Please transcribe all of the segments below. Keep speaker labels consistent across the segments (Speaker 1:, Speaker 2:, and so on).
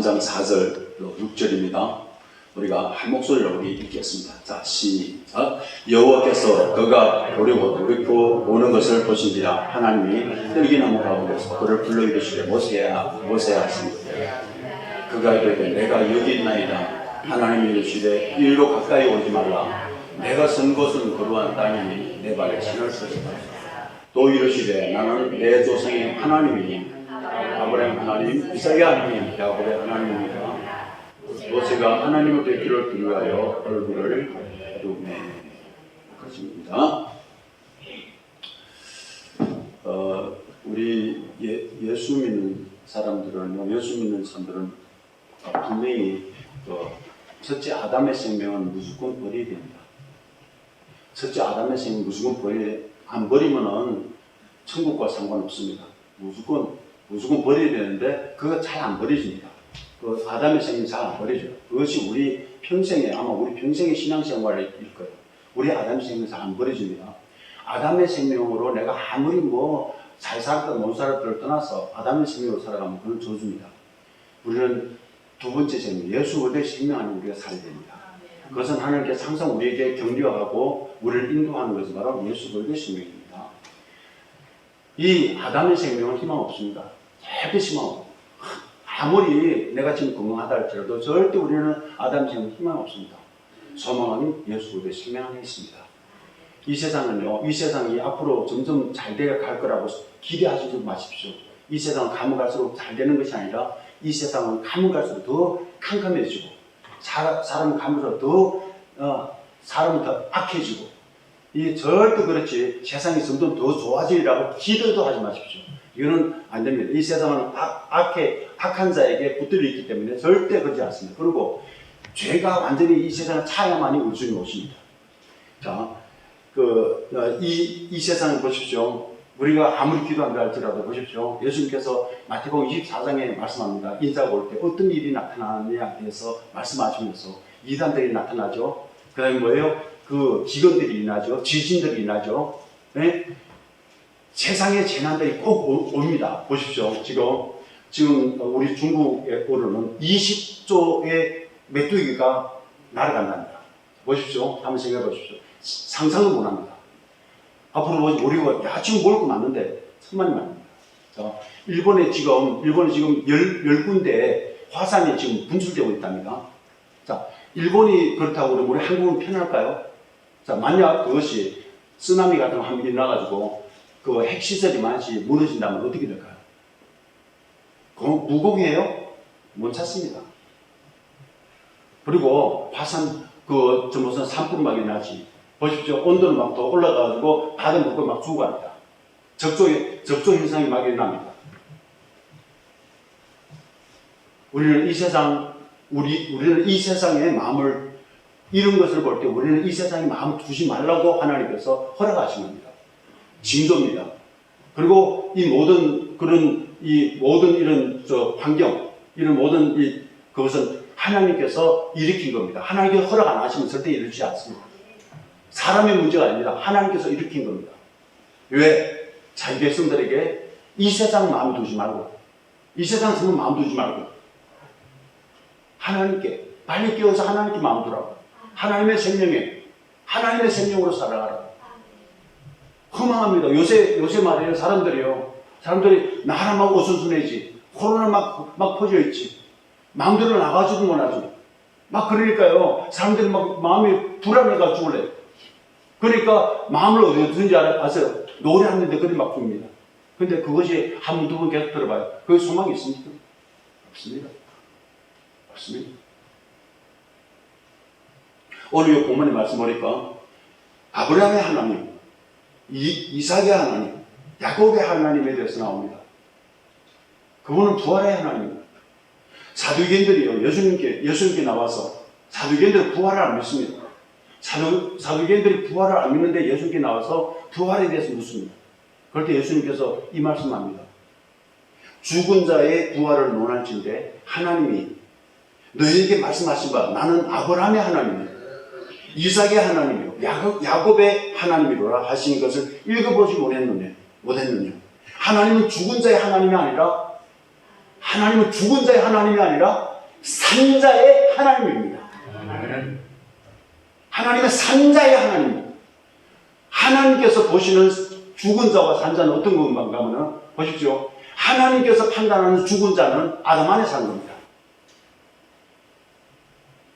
Speaker 1: 3장 4절 6절입니다. 우리가 한 목소리로 우리 읽겠습니다. 자, 시작. 여호와께서 그가 보려고 돌이켜 오는 것을 보신지라 하나님이 떨기나무 가운데서 그를 불러 이르시되 모세야 모세야 하시니 그가 이르되 내가 여기 있나이다. 하나님이 이르시되 이리로 가까이 오지 말라. 내가 선 곳은 거룩한 땅이니 내 발에 신을 쓰시라. 또 이르시되 나는 내 조상의 하나님이니 아브라함 하나님, 이삭의 하나님, 야곱의 하나님입니다. 모세가 하나님의 뵙기를 두려워하여 얼굴을 가리우매. 그렇습니다. 우리 예수 믿는 사람들은 분명히 첫째 아담의 생명은 무조건 버려야 됩니다. 첫째 아담의 생명 무조건 안 버리면은 천국과 상관없습니다. 무조건 버려야 되는데 그거 잘 안 버려집니다. 그 아담의 생명 잘 안 버려져요. 그것이 우리 평생의 신앙생활일 거예요. 우리 아담의 생명 잘 안 버려집니다. 아담의 생명으로 내가 아무리 잘 살았다 못 살았다를 떠나서 아담의 생명으로 살아가면 그건 저주입니다. 우리는 두 번째 생명, 예수 그리스도의 생명 안에 우리가 살아야 됩니다. 그것은 하나님께서 항상 우리에게 격려하고 우리를 인도하는 것이 바로 예수 그리스도의 생명입니다. 이 아담의 생명은 희망 없습니다. 절대 희망 없습니다. 아무리 내가 지금 건강하다 할지라도 절대 우리는 아담의 생명은 희망 없습니다. 소망은 예수 그리스도의 생명 안에 있습니다. 이 세상이 앞으로 점점 잘 되어 갈 거라고 기대하지 마십시오. 이 세상은 가면 갈수록 잘 되는 것이 아니라 이 세상은 가면 갈수록 더 캄캄해지고 사람은 가면서 사람은 더 악해지고 이 절대 그렇지 세상이 점점 더 좋아지리라고 기대도 하지 마십시오. 이거는 안 됩니다. 이 세상은 악한 자에게 붙들려 있기 때문에 절대 그러지 않습니다. 그리고 죄가 완전히 이 세상을 차야만이 우리 주님 오십니다. 자, 이 세상을 보십시오. 우리가 아무리 기도한다 할지라도 보십시오. 예수님께서 마태복음 24장에 말씀합니다. 인자가 올 때 어떤 일이 나타나느냐에 대해서 말씀하시면서 이단들이 나타나죠. 그 다음에 뭐예요? 그 기근들이 일어나죠. 지진들이 일어나죠. 네? 세상의 재난들이 꼭 옵니다. 보십시오. 지금 우리 중국에 오르는 20조의 메뚜기가 날아간답니다. 보십시오. 한번 생각해 보십시오. 상상은 못합니다. 앞으로 우리가 지금 먹을 거 많는데 천만이 많습니다. 자, 일본에 지금 10군데 화산이 지금 분출되고 있답니다. 자, 일본이 그렇다고 그러면 우리 한국은 편할까요? 자, 만약 그것이 쓰나미 같은 거 한번 일어나가지고 그 핵시설이 만약에 무너진다면 어떻게 될까요? 그건 무공해요? 못 찾습니다. 그리고 화산 무슨 산불막이 나지. 보십시오. 온도는 막 더 올라가가지고 다들 먹고 막 죽어갑니다. 적조 현상이 막 일어납니다. 우리는 이 세상의 마음을 이런 것을 볼 때 우리는 이 세상에 마음을 두지 말라고 하나님께서 허락하신 겁니다. 징조입니다. 그리고 이 모든 이런 환경, 이런 모든 그것은 하나님께서 일으킨 겁니다. 하나님께서 허락 안 하시면 절대 이루지 않습니다. 사람의 문제가 아니라 하나님께서 일으킨 겁니다. 왜? 자기 백성들에게 이 세상 마음 두지 말고, 이 세상 생각 마음 두지 말고, 하나님께 빨리 깨워서 하나님께 마음 두라고. 하나님의 생명으로 살아가라고. 허망합니다. 요새 말이에요. 사람들이 나라만 어수선해지. 코로나 막 퍼져있지. 마음대로 나가지도 못하지. 막 그러니까요. 사람들이 막 마음이 불안해가 죽을래. 그러니까 마음을 어디에 두는지 아세요? 노래하는데 그리 막 줍니다. 근데 그것이 한 번, 두 번 계속 들어봐요. 그게 소망이 있습니까? 없습니다. 오늘 이 본문의 말씀 보니까 아브라함의 하나님, 이삭의 하나님, 야곱의 하나님에 대해서 나옵니다. 그분은 부활의 하나님입니다. 사두개인들이요, 예수님께 나와서 사두개인들은 부활을 안 믿습니다. 사두개인들이 부활을 안 믿는데 예수님께 나와서 부활에 대해서 묻습니다. 그럴 때 예수님께서 이 말씀합니다. 죽은 자의 부활을 논할진대 하나님이 너희에게 말씀하신 바 나는 아브라함의 하나님이요 이삭의 하나님이요 야곱의 하나님이로라 하신 것을 읽어보지 못했느냐. 하나님은 죽은 자의 하나님이 아니라 하나님은 죽은 자의 하나님이 아니라 산자의 하나님입니다. 하나님은 산자의 하나님입니다. 하나님께서 보시는 죽은 자와 산자는 어떤 건가 하면 보십시오. 하나님께서 판단하는 죽은 자는 아담 안에 사는 겁니다.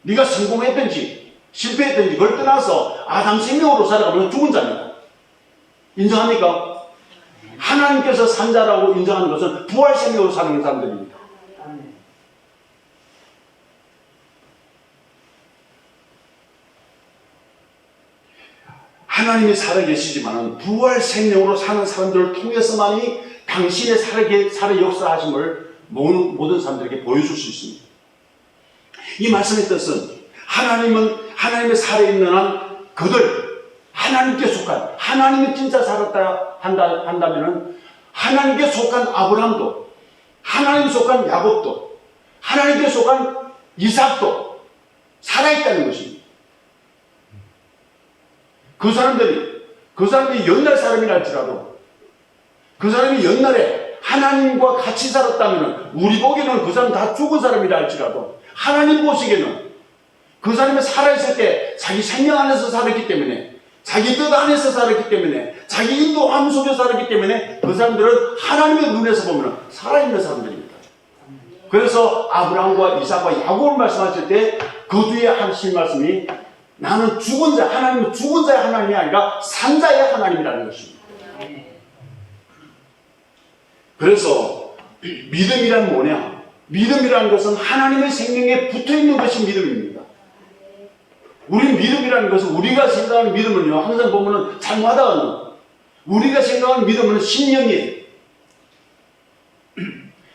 Speaker 1: 네가 성공했든지 실패했든지 그걸 떠나서 아담 생명으로 살아가면 죽은 자입니다. 인정합니까? 하나님께서 산자라고 인정하는 것은 부활 생명으로 사는 사람들입니다. 하나님이 살아계시지만 부활 생명으로 사는 사람들을 통해서만이 당신의 살아 역사하심을 모든 사람들에게 보여줄 수 있습니다. 이 말씀의 뜻은 하나님의 살아있는 한 그들, 하나님께 속한, 하나님이 진짜 살았다 한다면 하나님께 속한 아브라함도, 하나님께 속한 야곱도, 하나님께 속한 이삭도 살아있다는 것입니다. 그 사람들이 옛날 사람이라 할지라도 그 사람이 옛날에 하나님과 같이 살았다면 우리 보기에는 그 사람 다 죽은 사람이라 할지라도 하나님 보시기에는 그 사람이 살아있을 때 자기 생명 안에서 살았기 때문에 자기 뜻 안에서 살았기 때문에 자기 인도함 속에 살았기 때문에 그 사람들은 하나님의 눈에서 보면 살아있는 사람들입니다. 그래서 아브라함과 이삭과 야곱을 말씀하실 때 그 뒤에 하신 말씀이 나는 죽은 자, 하나님은 죽은 자의 하나님이 아니라 산자의 하나님이라는 것입니다. 그래서 믿음이란 뭐냐? 믿음이라는 것은 하나님의 생명에 붙어있는 것이 믿음입니다. 우리 믿음이라는 것은 우리가 생각하는 믿음은요, 항상 보면은 잘못하다가는 우리가 생각하는 믿음은 신령이에요.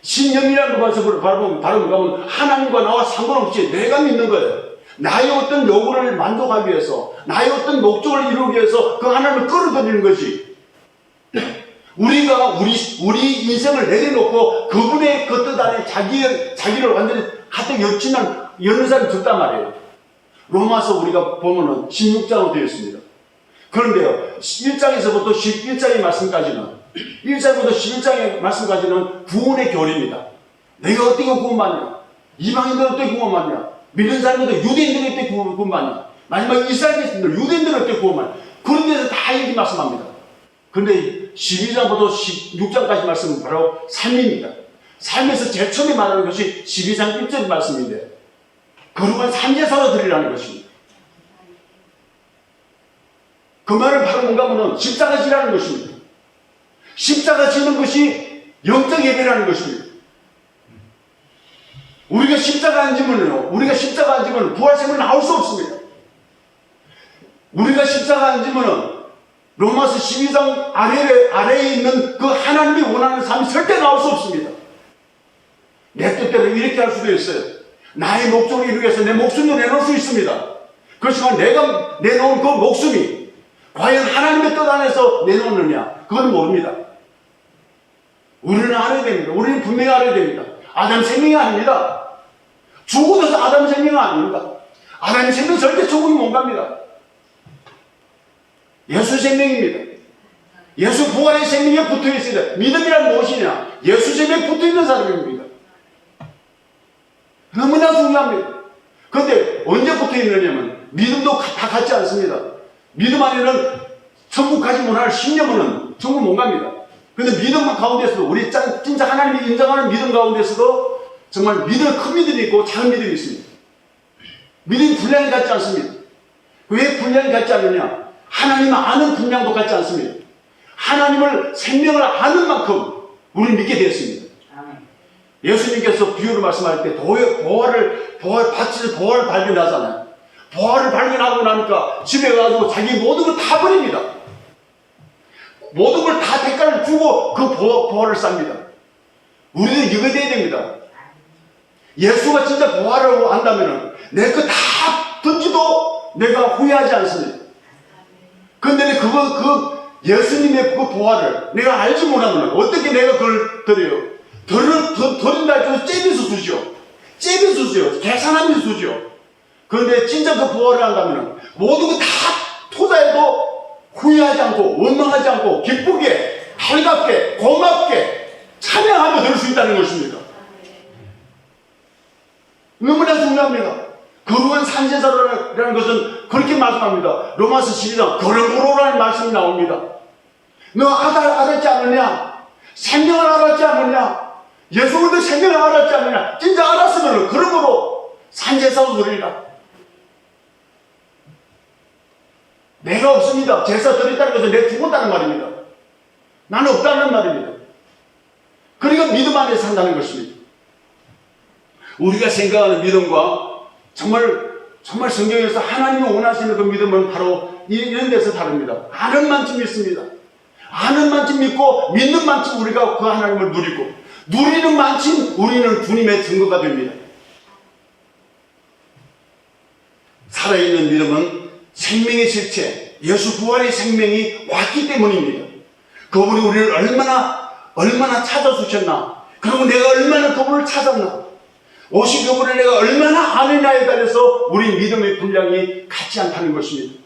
Speaker 1: 신령이라는 것을 바라보면 하나님과 나와 상관없이 내가 믿는 거예요. 나의 어떤 요구를 만족하기 위해서, 나의 어떤 목적을 이루기 위해서 그 하나님을 끌어들이는 것이 우리가 우리 인생을 내려놓고 그분의 그 뜻 안에 자기를 완전히 가득 여는 사람이 적단 말이에요. 로마서 우리가 보면은 16장으로 되어 있습니다. 그런데요, 1장에서부터 11장의 말씀까지는 1장부터 11장의 말씀까지는 구원의 교리입니다. 내가 어떻게 구원받냐? 이방인들은 어떻게 구원받냐? 믿는 사람들도 유대인들은 어떻게 구원받냐? 마지막 이스라엘 백성들 유대인들은 어떻게 구원받냐? 그런 데서 다 이렇게 말씀합니다. 그런데 12장부터 16장까지 말씀은 바로 삶입니다. 삶에서 제일 처음에 말하는 것이 12장 1절 말씀인데 거룩한 산제사로 드리라는 것입니다. 그 말은 바로 뭔가 하면 십자가 지라는 것입니다. 십자가 지는 것이 영적 예배라는 것입니다. 우리가 십자가 안 지면 부활생명은 나올 수 없습니다. 우리가 십자가 안 지면 로마서 12장 아래에 있는 그 하나님이 원하는 삶이 절대 나올 수 없습니다. 내 뜻대로 이렇게 할 수도 있어요. 나의 목적을 이루기 위해서 내 목숨도 내놓을 수 있습니다. 그렇지만 내가 내놓은 그 목숨이 과연 하나님의 뜻 안에서 내놓느냐? 그건 모릅니다. 우리는 알아야 됩니다. 우리는 분명히 알아야 됩니다. 아담 생명이 아닙니다. 죽어서 아담 생명이 아닙니다. 아담 생명 절대 죽으면 못 갑니다. 예수 생명입니다. 예수 부활의 생명에 붙어 있습니다. 믿음이란 무엇이냐? 예수 생명에 붙어 있는 사람입니다. 너무나 중요합니다. 그런데 언제 붙어 있느냐면 믿음도 다 같지 않습니다. 믿음 안에는 천국 가지 못할 신념은 천국 못 갑니다. 그런데 믿음 가운데서도 우리 진짜 하나님이 인정하는 믿음 가운데서도 정말 큰 믿음이 있고 작은 믿음이 있습니다. 믿음이 분량이 같지 않습니다. 왜 분량이 같지 않느냐? 하나님을 아는 분량도 같지 않습니다. 하나님을 생명을 아는 만큼 우리는 믿게 되었습니다. 예수님께서 비유를 말씀할 때 밭에서 보화를 발견하잖아요. 보화를 발견하고 나니까 집에 가서 자기 모든 걸 다 버립니다. 모든 걸 다 대가를 주고 그 보화를 쌉니다. 우리는 이거 돼야 됩니다. 예수가 진짜 보화를 안다면 내 거 다 던지도 내가 후회하지 않습니다. 그런데 예수님의 그 보화를 내가 알지 못하면 어떻게 내가 그걸 드려요? 드린다 해서 째면서 주죠. 계산하면서 주죠. 그런데 진짜 그 보화를 한다면 모든 거 다 투자해도 후회하지 않고 원망하지 않고 기쁘게 반갑게 고맙게 찬양하며 들을 수 있다는 것입니다. 너무나 중요합니다. 거룩한 산제사라는 것은 그렇게 말씀합니다. 로마서 12장 거룩으로라는 말씀이 나옵니다. 너 알았지 않느냐? 생명을 알았지 않느냐? 예수 그리스도 생명을 알았지 않느냐? 진짜 알았으면 그러므로 산제사로 드리라. 내가 없습니다. 제사 드린다는 것은 내가 죽었다는 말입니다. 나는 없다는 말입니다. 그러니까 믿음 안에 산다는 것입니다. 우리가 생각하는 믿음과 정말 성경에서 하나님이 원하시는 그 믿음은 바로 이런 데서 다릅니다. 아는 만큼 믿습니다. 아는 만큼 믿고 믿는 만큼 우리가 그 하나님을 누리고 누리는 만큼 우리는 주님의 증거가 됩니다. 살아있는 믿음은 생명의 실체, 예수 부활의 생명이 왔기 때문입니다. 그분이 우리를 얼마나 찾아주셨나, 그리고 내가 얼마나 그분을 찾았나, 오신 그분을 내가 얼마나 아느냐에 따라서 우리 믿음의 분량이 같지 않다는 것입니다.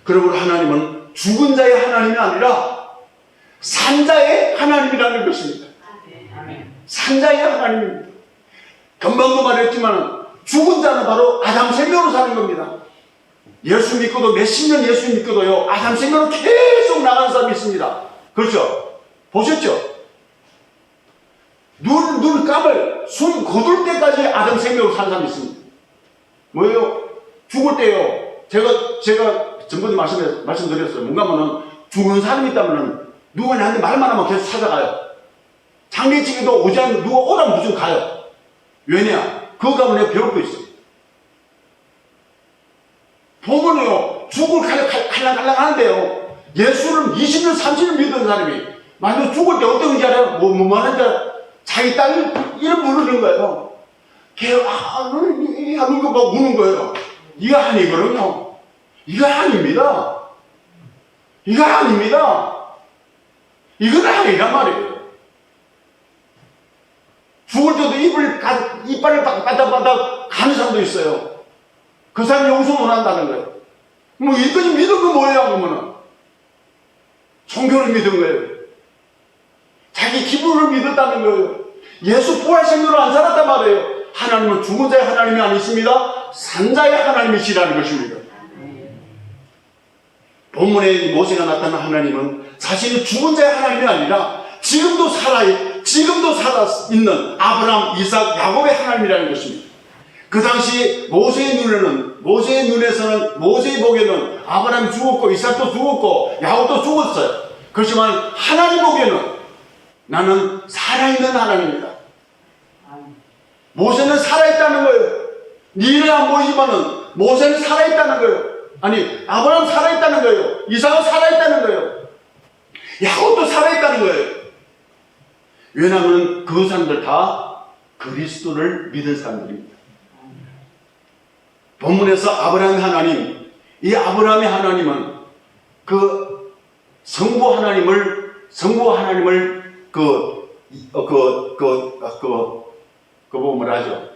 Speaker 1: 그러므로 하나님은 죽은 자의 하나님이 아니라 산자의 하나님이라는 것입니다. 산자의 하나님입니다. 금방도 말했지만 죽은 자는 바로 아담 생명으로 사는 겁니다. 예수 믿고도 몇십 년 예수 믿고도요, 아담 생명으로 계속 나가는 사람이 있습니다. 그렇죠? 보셨죠? 눈 감을 숨 거둘 때까지 아담 생명으로 사는 사람이 있습니다. 뭐예요? 죽을 때요. 제가 전번에 말씀드렸어요. 뭔가면은 죽은 사람이 있다면은 누가 나한테 말만 하면 계속 찾아가요. 장례식에도 오지 않으면 누가 오라면 무조건 가요. 왜냐? 그거 가면 내가 배울 거 있어. 보면요, 죽을 칼랑칼랑 하는데요. 예수를 20년, 30년 믿는 사람이 만약 죽을 때 어떤 건지 알아요? 뭐 하는지 알아요? 자기 딸 이름 부르는 거예요. 걔, 하는 거 막 우는 거예요. 이거 아니거든요. 이거 아닙니다. 이거 아닙니다. 이건 아니란 말이에요. 죽을 때도 이빨을 바닥바닥 가는 사람도 있어요. 그 사람이 용서 못 한다는 거예요. 뭐, 이까지 믿은 거 뭐예요, 그러면은? 종교를 믿은 거예요. 자기 기분을 믿었다는 거예요. 예수 부활생명으로 안 살았단 말이에요. 하나님은 죽은 자의 하나님이 아니십니다. 산자의 하나님이시라는 것입니다. 본문에 모세가 나타난 하나님은 자신이 죽은 자의 하나님이 아니라 지금도 살아있는 아브라함, 이삭, 야곱의 하나님이라는 것입니다. 그 당시 모세의 눈에서는, 모세의 보기에는 아브라함이 죽었고, 이삭도 죽었고, 야곱도 죽었어요. 그렇지만 하나님 보기에는 나는 살아있는 하나님이다. 모세는 살아있다는 거예요. 니는 안 보이지만은 모세는 살아있다는 거예요. 아니, 아브라함 살아있다는 거예요. 이삭은 살아있다는 거예요. 야곱도 살아있다는 거예요. 왜냐하면 그 사람들 다 그리스도를 믿은 사람들입니다. 본문에서 아브라함의 하나님, 이 아브라함의 하나님은 그 성부 하나님을 뭐라 하죠?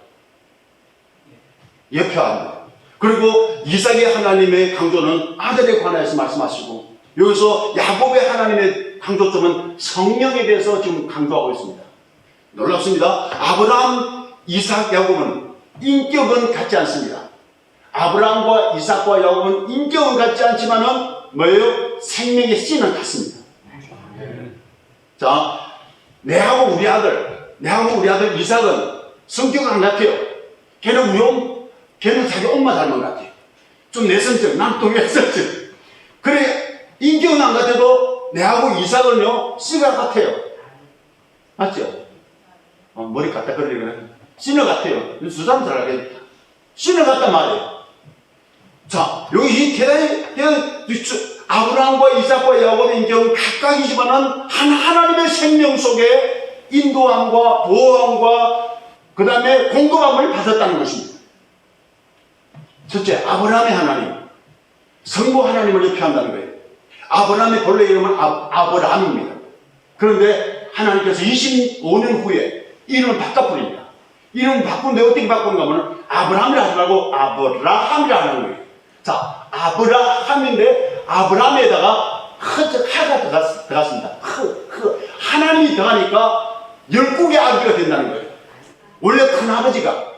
Speaker 1: 예표합니다. 그리고 이삭의 하나님의 강조는 아들에 관해서 말씀하시고, 여기서 야곱의 하나님의 강조점은 성령에 대해서 지금 강조하고 있습니다. 놀랍습니다. 아브라함, 이삭, 야곱은 인격은 같지 않습니다. 아브라함과 이삭과 야곱은 인격은 같지 않지만은 뭐예요? 생명의 씨는 같습니다. 자, 내하고 우리 아들 이삭은 성격은 안 같아요. 걔는 자기 엄마 닮은 것 같아요. 좀 내성적, 난 또 외성적. 그래, 인격은 안 같아도 내하고 이삭은요, 씨가 같아요. 맞죠? 머리 갖다 그리는 씨는 같아요. 수사람 잘 알겠다. 씨는 같단 말이에요. 자, 여기 이 대단히 아브라함과 이삭과 야곱의 인격은 각각이지만은 하나님의 생명 속에 인도함과 보호함과 그 다음에 공급함을 받았다는 것입니다. 첫째, 아브라함의 하나님, 성부 하나님을 예표한다는 거예요. 아브라함의 본래 이름은 아브라함입니다. 그런데 하나님께서 25년 후에 이름을 바꿔버립니다. 이름을 바꾸는데 어떻게 바꾸는가 하면 아브라함이라 하지 말고 아브라함이라 하는 거예요. 자, 아브라함인데 아브라함에다가 하가 들어갔습니다. 하나님이 더하니까 10국의 아기가 된다는 거예요. 원래 큰아버지가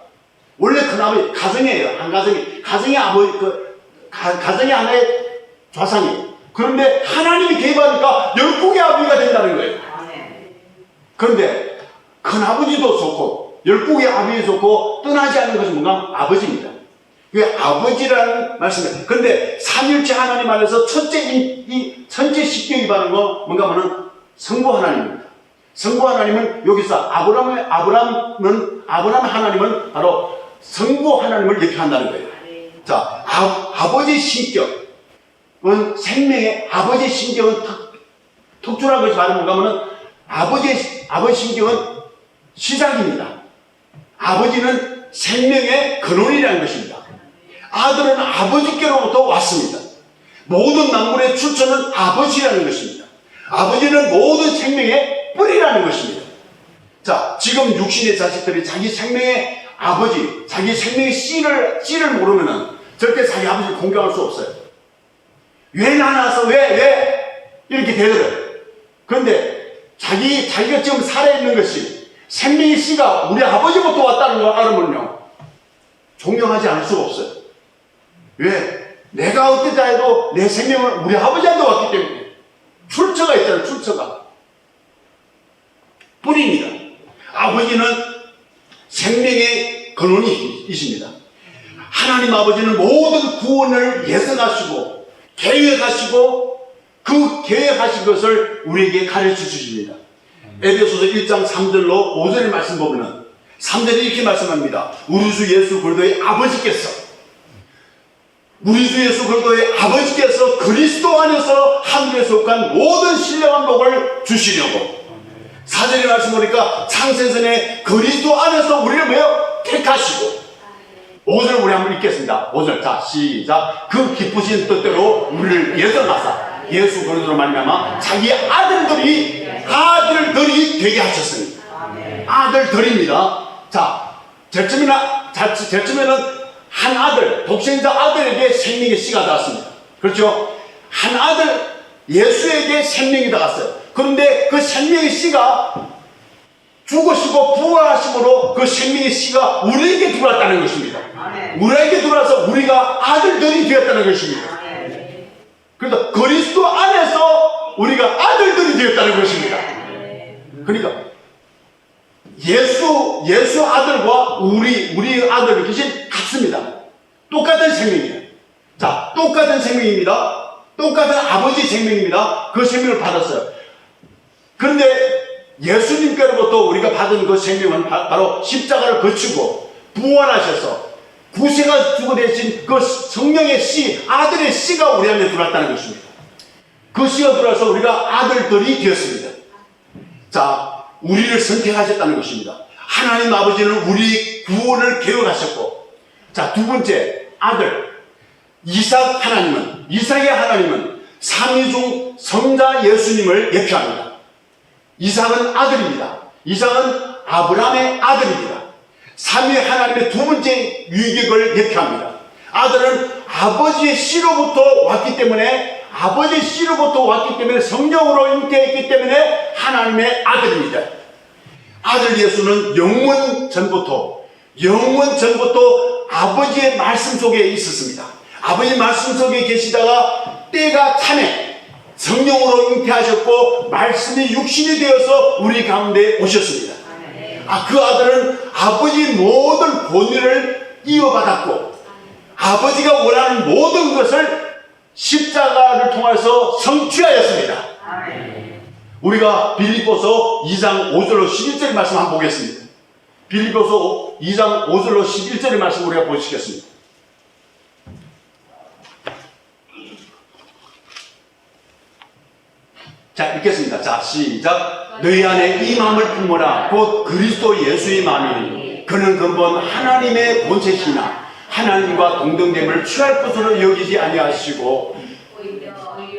Speaker 1: 원래 큰아버지, 가정이에요. 한 가정이. 가정의 아버지, 가정의 하나의 좌상이에요. 그런데 하나님이 개입하니까 열국의 아버지가 된다는 거예요. 그런데 큰아버지도 좋고, 열국의 아버지도 좋고, 떠나지 않는 것은 뭔가 아버지입니다. 그게 아버지라는 말씀이에요. 그런데 삼일체 하나님 안에서 천재 십격이 바른 거 뭔가 하면 성부 하나님입니다. 성부 하나님은 여기서 아브라함 하나님은 바로 성부 하나님을 대표한다는 거예요. 자, 아버지 신격은 생명의 아버지 신격은 특출한 것이 바로 뭔가 하면 아버지 신격은 시작입니다. 아버지는 생명의 근원이라는 것입니다. 아들은 아버지께로부터 왔습니다. 모든 만물의 출처는 아버지라는 것입니다. 아버지는 모든 생명의 뿌리라는 것입니다. 자, 지금 육신의 자식들이 자기 생명의 아버지, 자기 생명의 씨를 모르면은 절대 자기 아버지를 공경할 수 없어요. 왜 나나서 왜 이렇게 되더래요. 그런데 자기가 지금 살아있는 것이 생명의 씨가 우리 아버지부터 왔다는 걸 알으면요, 존경하지 않을 수가 없어요. 왜? 내가 어떻다 해도 내 생명은 우리 아버지한테 왔기 때문에. 출처가 있잖아요. 출처가 뿌리입니다. 아버지는 생명의 근원이십니다. 하나님 아버지는 모든 구원을 예정하시고 계획하시고 그 계획하신 것을 우리에게 가르쳐 주십니다. 에베소서 1장 3절로 5절의 말씀 보면은 3절에 이렇게 말씀합니다. 우리 주 예수 그리스도의 아버지께서 그리스도 안에서 하늘에 속한 모든 신령한 복을 주시려고. 4절의 말씀 보니까 창세전에 그리스도 안에서 우리를 뭐요? 택하시고. 5절 우리 한번 읽겠습니다. 5절. 자, 시작. 그 기쁘신 뜻대로 우리를 예정하사 예수 그리스도로 말미암아 자기 아들들이 되게 하셨습니다. 아들들입니다. 자, 제쯤에는 한 아들, 독생자 아들에게 생명의 씨가 닿았습니다. 그렇죠? 한 아들 예수에게 생명이 닿았어요. 그런데 그 생명의 씨가 죽으시고 부활하심으로 그 생명의 씨가 우리에게 들어왔다는 것입니다. 우리에게 들어와서 우리가 아들들이 되었다는 것입니다. 그래서 그리스도 안에서 우리가 아들들이 되었다는 것입니다. 그러니까 예수 아들과 우리 아들 귀신 같습니다. 똑같은 생명이에요. 자, 똑같은 생명입니다. 똑같은 아버지 생명입니다. 그 생명을 받았어요. 그런데 예수님께로부터 우리가 받은 그 생명은 바로 십자가를 거치고 부활하셔서 구세가 주고 되신 그 성령의 씨, 아들의 씨가 우리 안에 들어왔다는 것입니다. 그 씨가 들어와서 우리가 아들들이 되었습니다. 자, 우리를 선택하셨다는 것입니다. 하나님 아버지는 우리 구원을 계획하셨고, 자, 두 번째 아들 이삭의 하나님은 삼위중 성자 예수님을 예표합니다. 이삭은 아들입니다. 이삭은 아브라함의 아들입니다. 삼위 하나님의 두 번째 유격을 예표합니다. 아들은 아버지의 씨로부터 왔기 때문에 성령으로 잉태했기 때문에 하나님의 아들입니다. 아들 예수는 영원 전부터 아버지의 말씀 속에 있었습니다. 아버지 말씀 속에 계시다가 때가 차매 성령으로 잉태하셨고 말씀이 육신이 되어서 우리 가운데 오셨습니다. 그 아들은 아버지 모든 권위를 이어받았고 아버지가 원하는 모든 것을 십자가를 통해서 성취하였습니다. 우리가 빌립보서 2장 5절로 11절의 말씀 한번 보겠습니다. 빌립보서 2장 5절로 11절의 말씀 우리가 보시겠습니다. 자, 읽겠습니다. 자, 시작. 너희 안에 이 마음을 품으라. 곧 그리스도 예수의 마음이니 그는 근본 하나님의 본체시나 하나님과 동등됨을 취할 것으로 여기지 아니하시고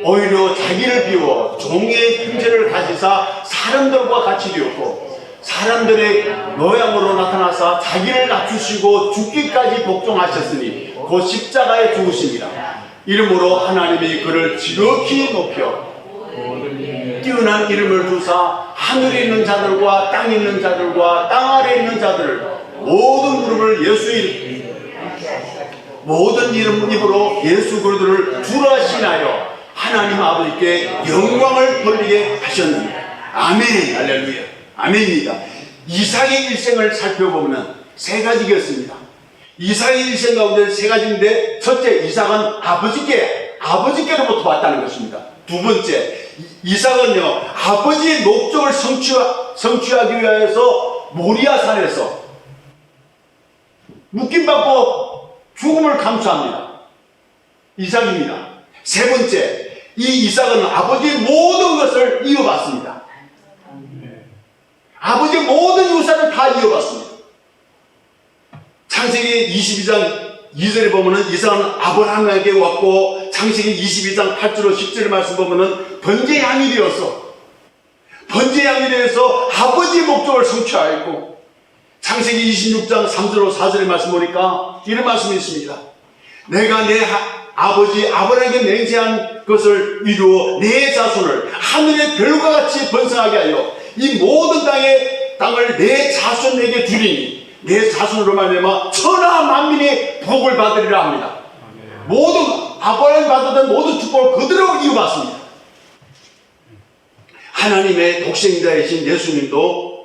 Speaker 1: 오히려 자기를 비워 종의 형체를 가지사 사람들과 같이 되었고 사람들의 모양으로 나타나사 자기를 낮추시고 죽기까지 복종하셨으니 곧 십자가에 죽으십니다. 이름으로 하나님이 그를 지극히 높여 뛰어난 이름을 주사 하늘에 있는 자들과 땅에 있는 자들과 땅 아래에 있는 자들을 모든 무릎을 예수의 모든 입으로 예수 그리스도를 주라시나요 하나님 아버지께 영광을 돌리게 하셨느니라. 아멘. 할렐루야. 아멘입니다. 이삭의 일생을 살펴보면 세 가지겠습니다. 이삭의 일생 가운데 세 가지인데, 첫째, 이삭은 아버지께로부터 왔다는 것입니다. 두 번째, 이삭은요, 아버지의 목적을 성취하기 위해서 모리아산에서 묶임받고 죽음을 감수합니다. 이삭입니다. 세 번째, 이 이삭은 아버지의 모든 것을 이어받습니다. 아버지의 모든 유산을 다 이어받습니다. 창세기 22장 2절에 보면은 이삭은 아브라함에게 왔고, 창세기 22장 8절로 10절의 말씀 보면은 번제양이 되어서 아버지의 목적을 성취하였고, 창세기 26장 3절로 4절의 말씀 보니까 이런 말씀이 있습니다. 내가 내 아버지 아브라함에게 맹세한 것을 이루어 내 자손을 하늘의 별과 같이 번성하게 하여 이 모든 땅을 내 자손에게 주리니 내 자손으로 말미암아 천하 만민이 복을 받으리라 합니다. 모든 아브라함이 받았던 모든 축복을 그대로 이어받습니다. 하나님의 독생자이신 예수님도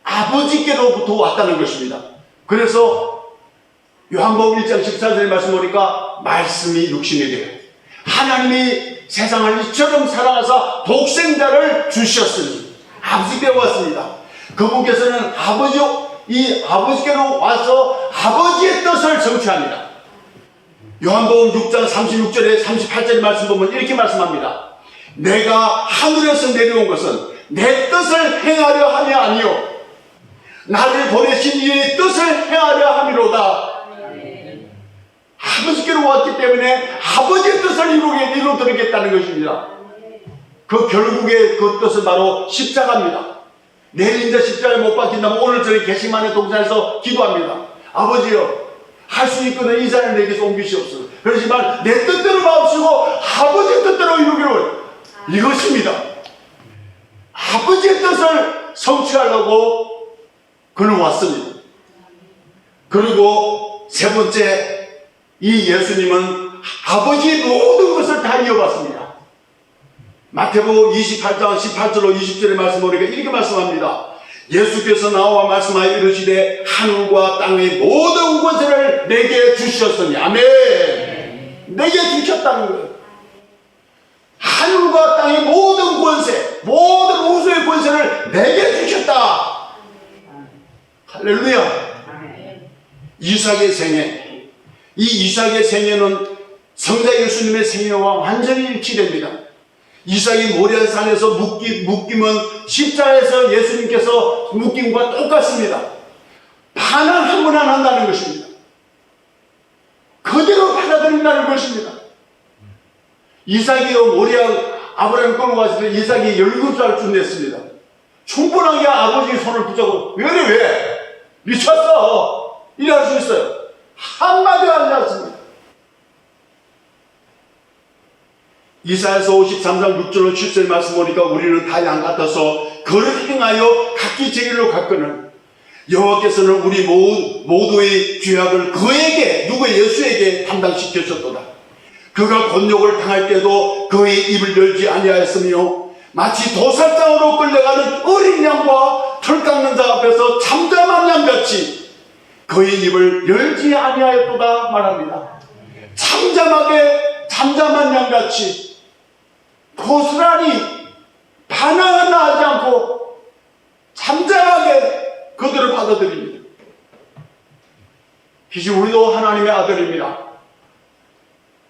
Speaker 1: 아버지께로부터 왔다는 것입니다. 그래서 요한복음 1장 14절의 말씀 보니까 말씀이 육신이 되어 하나님이 세상을 이처럼 사랑하사 독생자를 주셨으니 아버지께로 왔습니다. 그분께서는 아버지께로 와서 아버지의 뜻을 성취합니다. 요한복음 6장 36절에 38절의 말씀 보면 이렇게 말씀합니다. 내가 하늘에서 내려온 것은 내 뜻을 행하려 함이 아니요 나를 보내신 이의 뜻을 행하려 함이로다. 아버지께로 왔기 때문에 아버지의 뜻을 이루어드리겠다는 것입니다. 그 결국에 그 뜻은 바로 십자가입니다. 내일 이제 십자가에 못 박힌다면 오늘 저희 개심만의 동산에서 기도합니다. 아버지여, 할 수 있거든 이 자를 내게서 옮기시옵소서. 그렇지만 내 뜻대로 마옵시고 아버지의 뜻대로 이루기를, 이것입니다. 아버지의 뜻을 성취하려고 그는 왔습니다. 그리고 세 번째, 이 예수님은 아버지의 모든 것을 다 이어받습니다. 마태복음 28장 18절로 20절의 말씀 보니까 이렇게 말씀합니다. 예수께서 나와 말씀하여 이르시되 하늘과 땅의 모든 권세를 내게 주셨으니, 아멘. 내게 주셨다는 거예요. 하늘과 땅의 모든 권세, 모든 우주의 권세를 내게 주셨다. 할렐루야. 이삭의 생애, 이 이삭의 생애는 성자 예수님의 생애와 완전히 일치됩니다. 이삭이 모리아산에서 묶임은 십자에서 예수님께서 묶임과 똑같습니다. 반환 한다는 것입니다. 그대로 받아들인다는 것입니다. 이삭이 아브라함 끌고 갔을 때 이삭이 17살쯤 됐습니다. 충분하게 아버지의 손을 붙잡고 왜? 미쳤어. 일할 수 있어요. 한마디 하지 않습니다. 이사야서 53장 6절로 7절 말씀 보니까 우리는 다 양 같아서 그를 행하여 각기 제 길로 갔거늘 여호와께서는 우리 모두의 죄악을 그에게, 예수에게 담당시켰었도다. 그가 곤욕을 당할 때도 그의 입을 열지 아니하였으며 마치 도살장으로 끌려가는 어린 양과 털 깎는 자 앞에서 잠잠한 양같이 그의 입을 열지 아니하였도다 말합니다. 잠잠한 양같이 고스란히 반항은 하지 않고 잠잠하게 그들을 받아들입니다. 이제 우리도 하나님의 아들입니다.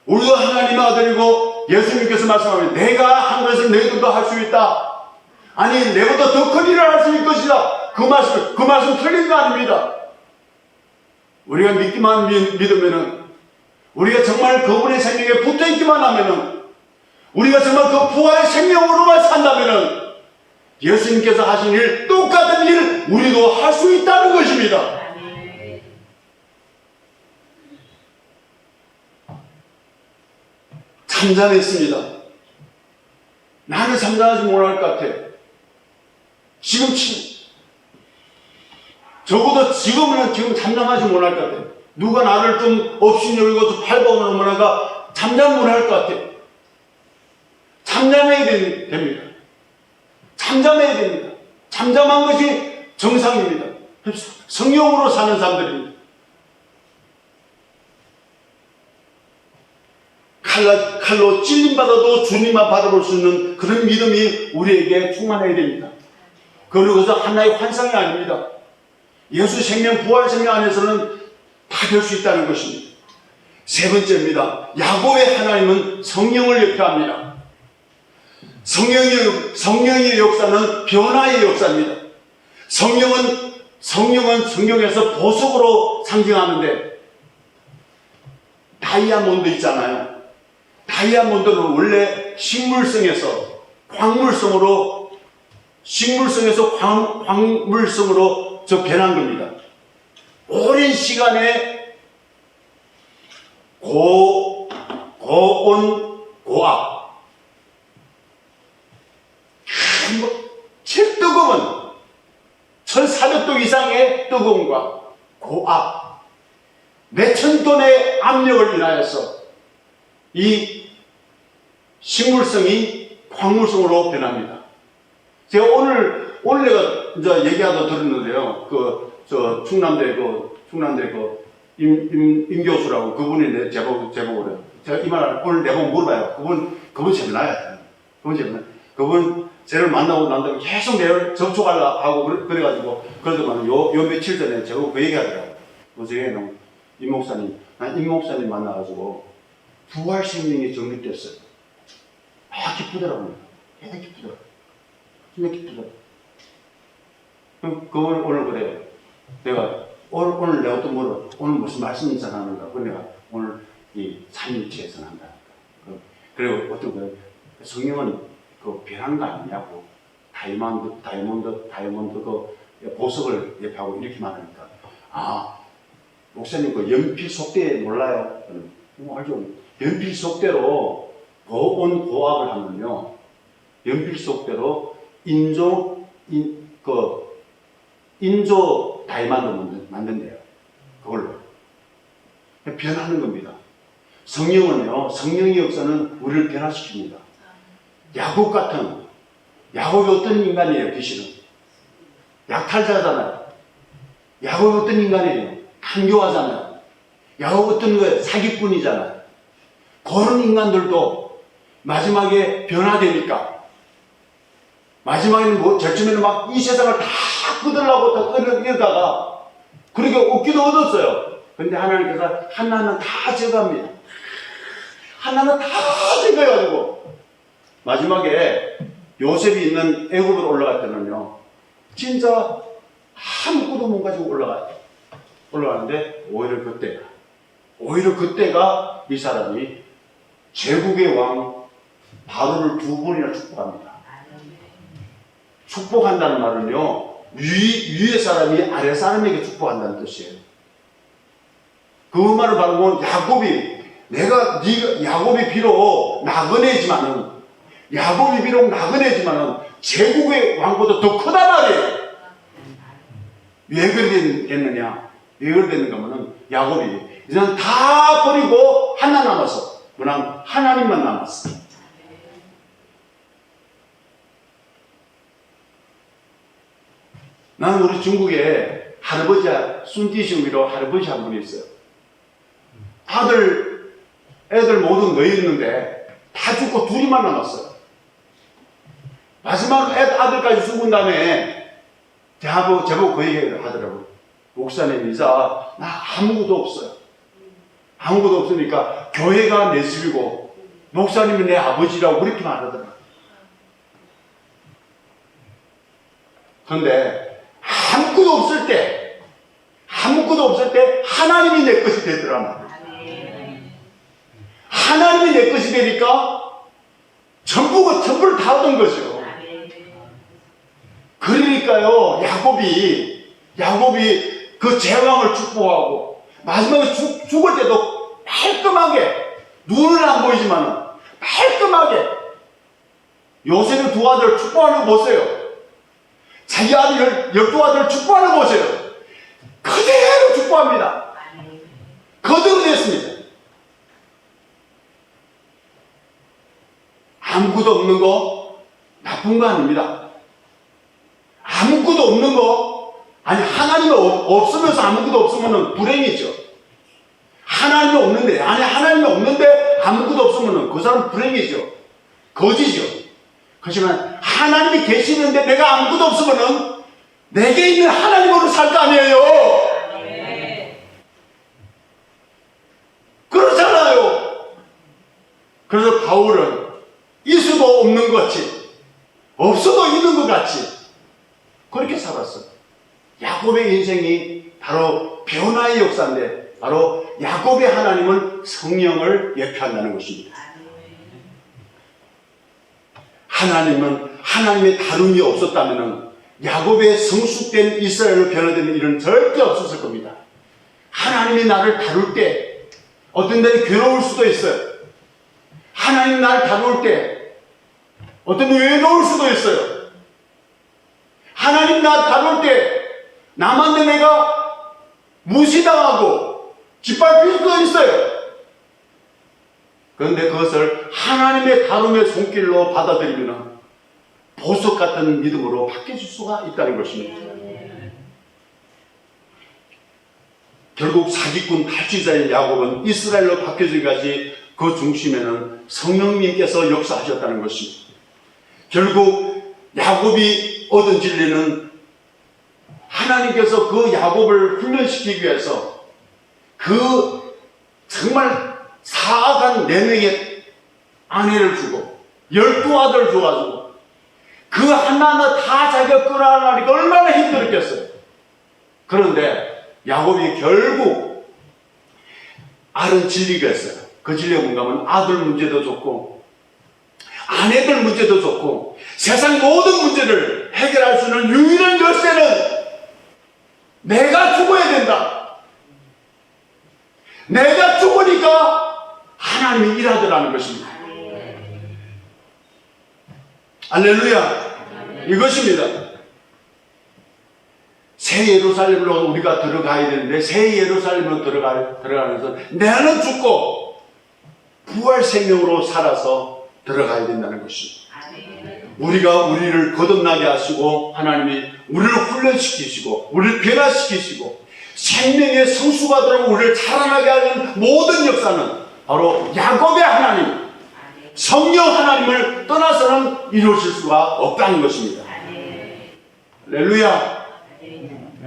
Speaker 1: 우리도 하나님의 아들이고 예수님께서 말씀하면 내가 한 것을 너희들도 할 수 있다. 아니 내보다 더 큰 일을 할 수 있을 것이다. 그 말씀 틀린 거 아닙니다. 우리가 믿기만 믿으면은, 우리가 정말 그분의 생명에 붙어있기만 하면은, 우리가 정말 그 부활의 생명으로만 산다면은 예수님께서 하신 일, 똑같은 일 우리도 할 수 있다는 것입니다. 잠잠했습니다. 나는 잠잠하지 못할 것 같아. 지금 적어도 지금 잠잠하지 못할 것 같아요. 누가 나를 좀 없이 여기고 팔보면 뭐랄까 잠잠 못할 것 같아요. 잠잠해야 됩니다. 잠잠해야 됩니다. 잠잠한 것이 정상입니다. 성령으로 사는 사람들입니다. 칼로 찔림받아도 주님만 바라볼 수 있는 그런 믿음이 우리에게 충만해야 됩니다. 그러고서 하나의 환상이 아닙니다. 예수 생명, 부활 생명 안에서는 다 될 수 있다는 것입니다. 세 번째입니다. 야곱의 하나님은 성령을 예표합니다. 성령의 역사는 변화의 역사입니다. 성령은 성경에서 보석으로 상징하는데, 다이아몬드 있잖아요. 다이아몬드는 원래 식물성에서 광물성으로 변한 겁니다. 오랜 시간에 고온, 고압, 제일 뜨거운 1400도 이상의 뜨거움과 고압, 몇천 톤의 압력을 인하여서 이 식물성이 광물성으로 변합니다. 제가 오늘 내가 이제 얘기하다 들었는데요. 충남대 임 교수라고 그분이 제보를 해요. 제가 이 말 오늘 내보고 물어봐요. 그분 재미나요. 그분 쟤를 만나고 난 다음에 계속 내를 접촉하려고 하고 그래가지고 그러더만 요 며칠 전에 제가 그 얘기하더라고요. 어제 임 목사님 만나가지고 부활 생명이 정립됐어요. 기쁘더라고요. 진짜 기쁘더라고요. 그걸 오늘 그래요. 내가 오늘 내가 또 오늘 무슨 말씀 전하는가? 그 내가 오늘 이 삼일체에서 한다. 그리고 어떤 거예요? 성령은 변한 거 아니냐고. 다이아몬드 보석을 예표하고 이렇게 말하니까, 목사님 연필 속대 몰라요? 알죠? 연필 속대로 고온 고압을 하면요, 연필 속대로 인조 다이아몬드 만든대요. 그걸로 변하는 겁니다. 성령의 역사는 우리를 변화시킵니다. 야곱이 어떤 인간이에요? 귀신은 약탈자잖아요. 야곱이 어떤 인간이에요? 강교하잖아요. 야곱이 어떤 거예요? 사기꾼이잖아요. 그런 인간들도 마지막에 변화되니까, 마지막에는 제쯤에는 막 이 세상을 다 끄들라고 이러다가 그렇게 얻기도 얻었어요. 근데 하나님께서 하나는 다 제거합니다. 하나는 다 제거해가지고 마지막에 요셉이 있는 애굽으로 올라갈 때는요, 진짜 아무것도 못 가지고 올라가는데 오히려 그때가 이 사람이 제국의 왕 바로를 2번이나 축복합니다. 축복한다는 말은요, 위의 사람이 아래 사람에게 축복한다는 뜻이에요. 그 말을 바르고 야곱이 비록 나그네지만은 제국의 왕보다 더 크단 말이에요. 왜 그렇게 됐느냐? 왜 그렇게 됐는가 하면은 야곱이 이제는 다 버리고 하나 남았어. 하나님만 남았어. 나는 우리 중국에 순띠시우미로 할아버지 한 분이 있어요. 애들 모두 놓였는데 다 죽고 둘이만 남았어요. 마지막 아들까지 죽은 다음에 제보고 그 얘기를 하더라고요. 목사님, 나 아무것도 없어요. 아무것도 없으니까 교회가 내 집이고 목사님이 내 아버지라고 그렇게 말하더라고요. 그런데 아무것도 없을 때 하나님이 내 것이 되더라. 하나님이 내 것이 되니까 전부를 다 얻은 거죠. 그러니까요, 야곱이 그 제왕을 축복하고 마지막에 죽을 때도 깔끔하게, 눈은 안 보이지만 깔끔하게 요셉의 2 아들 축복하는 거 보세요. 자기 아들 12 아들 축복하는 거 보세요. 그대로 축복합니다. 그대로 됐습니다. 아무것도 없는 거 나쁜 거 아닙니다. 아무것도 없는 거, 아니 하나님이 없으면서 아무것도 없으면 불행이죠. 하나님이 없는데, 아니 하나님이 없는데 아무것도 없으면 그 사람은 불행이죠. 거지죠. 그렇지만 하나님이 계시는데 내가 아무것도 없으면 내게 있는 하나님으로 살 거 아니에요. 그렇잖아요. 그래서 바울은 있어도 없는 것 같이, 없어도 있는 것 같이 그렇게 살았어요. 야곱의 인생이 바로 변화의 역사인데, 바로 야곱의 하나님은 성령을 예표한다는 것입니다. 하나님은, 하나님의 다름이 없었다면 야곱의 성숙된 이스라엘로 변화되는 일은 절대 없었을 겁니다. 하나님이 나를 다룰 때 어떤 날이 괴로울 수도 있어요. 하나님 나를 다룰 때 어떤 외로울 수도 있어요. 하나님 나 다룰 때 남한테 내가 무시당하고 짓밟힐 수도 있어요. 그런데 그것을 하나님의 다름의 손길로 받아들이면 보석 같은 믿음으로 바뀌어질 수가 있다는 것입니다. 결국 사기꾼 탈취자의 야곱은 이스라엘로 바뀌어지기까지 그 중심에는 성령님께서 역사하셨다는 것입니다. 결국 야곱이 얻은 진리는 하나님께서 그 야곱을 훈련시키기 위해서 그 정말 사악한 4명의 아내를 주고 12아들을 줘가지고 그 하나하나 다 자기가 끌어안으니까 얼마나 힘들었겠어요. 그런데 야곱이 결국 알은 진리가 있어요. 그 진리가 뭔가 하면 아들 문제도 좋고 아내들 문제도 좋고 세상 모든 문제를 해결할 수 있는 유일한 열쇠는 내가 죽어야 된다. 내가 죽으니까 하나님이 일하더라는 것입니다. 할렐루야. 이것입니다. 새 예루살렘으로 우리가 들어가야 되는데 새 예루살렘으로 들어가면서 나는 죽고 부활 생명으로 살아서 들어가야 된다는 것입니다. 우리가 우리를 거듭나게 하시고 하나님이 우리를 훈련시키시고 우리를 변화시키시고 생명의 성수가 들어 우리를 자라나게 하는 모든 역사는 바로 야곱의 하나님, 성령 하나님을 떠나서는 이루어질 수가 없다는 것입니다. 할렐루야.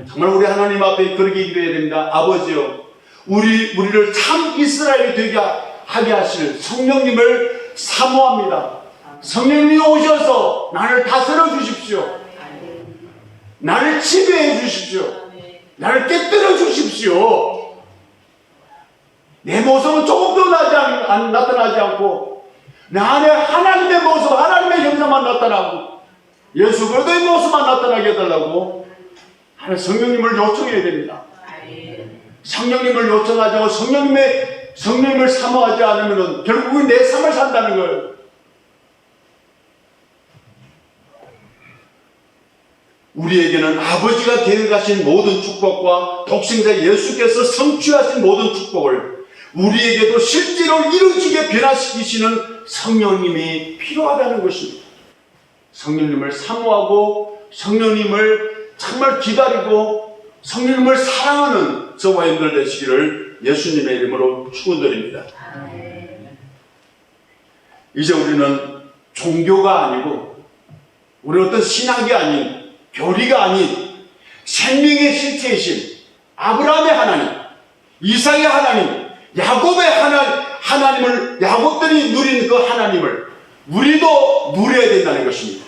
Speaker 1: 정말 우리 하나님 앞에 그렇게 기도해야 됩니다. 아버지요, 우리를 참 이스라엘이 되게 하게 하실 성령님을 사모합니다. 성령님이 오셔서 나를 다스려 주십시오. 나를 지배해 주십시오. 나를 깨뜨려 주십시오. 내 모습은 조금도 나타나지 않고 내 안에 하나님의 모습, 하나님의 형상만 나타나고 예수 그리스도의 모습만 나타나게 해달라고 하는 성령님을 요청해야 됩니다. 성령님을 요청하지 않고 성령님을 사모하지 않으면 결국은 내 삶을 산다는 거예요. 우리에게는 아버지가 계획하신 모든 축복과 독생자 예수께서 성취하신 모든 축복을 우리에게도 실제로 이루어지게 변화시키시는 성령님이 필요하다는 것입니다. 성령님을 사모하고 성령님을 정말 기다리고 성령님을 사랑하는 저와 여러분들 되시기를 예수님의 이름으로 축원드립니다. 이제 우리는 종교가 아니고 우리 어떤 신학이 아닌 교리가 아닌 생명의 실체이신 아브라함의 하나님, 이삭의 하나님, 야곱의 하나님을 야곱들이 누린 그 하나님을 우리도 누려야 된다는 것입니다.